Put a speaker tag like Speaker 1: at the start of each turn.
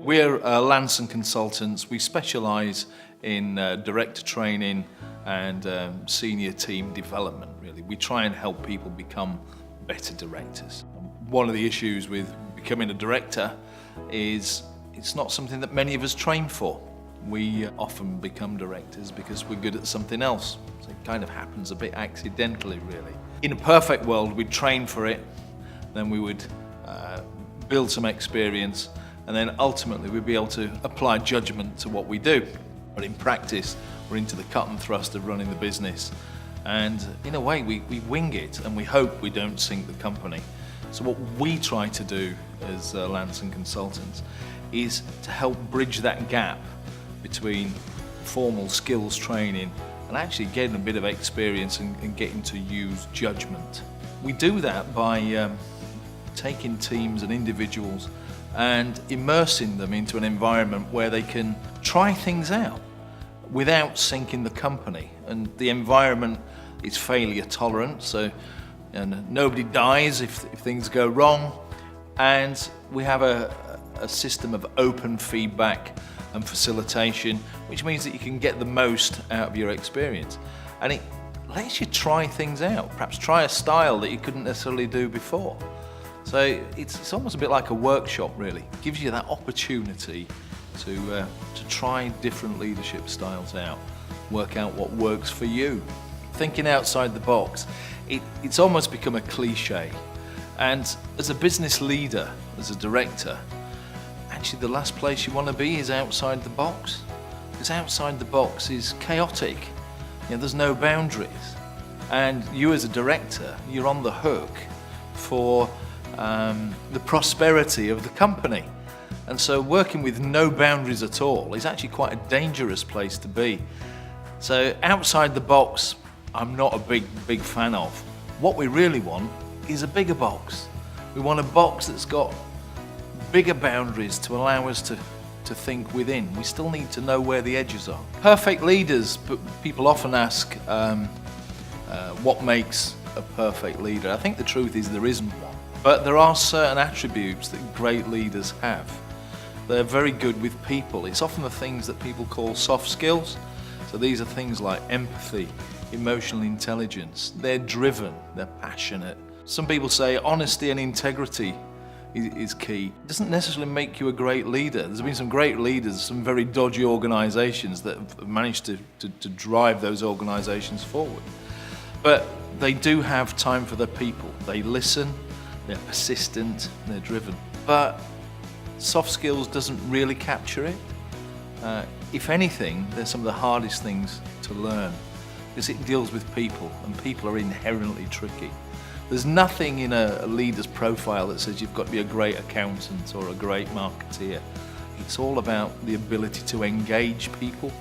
Speaker 1: We're Lanson Consultants. We specialise in director training and senior team development, really. We try and help people become better directors. One of the issues with becoming a director is it's not something that many of us train for. We often become directors because we're good at something else. So it kind of happens a bit accidentally, really. In a perfect world, we'd train for it, then we would build some experience, and then ultimately we'd be able to apply judgment to what we do. But in practice, we're into the cut and thrust of running the business. And in a way, we wing it, and we hope we don't sink the company. So what we try to do as Lanson Consultants is to help bridge that gap between formal skills training and actually getting a bit of experience and getting to use judgment. We do that by taking teams and individuals and immersing them into an environment where they can try things out without sinking the company. And the environment is failure tolerant, and nobody dies if things go wrong. And we have a system of open feedback and facilitation, which means that you can get the most out of your experience. And it lets you try things out, perhaps try a style that you couldn't necessarily do before. So it's almost a bit like a workshop, really. It gives you that opportunity to try different leadership styles out, work out what works for you. Thinking outside the box, it's almost become a cliche. And as a business leader, as a director, actually the last place you want to be is outside the box. Because outside the box is chaotic. There's no boundaries. And you as a director, you're on the hook for the prosperity of the company. And so working with no boundaries at all is actually quite a dangerous place to be. So outside the box, I'm not a big fan of. What we really want is a bigger box. We want a box that's got bigger boundaries to allow us to think within. We still need to know where the edges are. Perfect leaders, but people often ask what makes a perfect leader. I think the truth is there isn't one. But there are certain attributes that great leaders have. They're very good with people. It's often the things that people call soft skills. So these are things like empathy, emotional intelligence. They're driven, they're passionate. Some people say honesty and integrity is key. It doesn't necessarily make you a great leader. There's been some great leaders, some very dodgy organisations that have managed to drive those organisations forward. But they do have time for their people. They listen, they're persistent, they're driven. But soft skills doesn't really capture it. If anything, they're some of the hardest things to learn because it deals with people, and people are inherently tricky. There's nothing in a leader's profile that says you've got to be a great accountant or a great marketeer. It's all about the ability to engage people.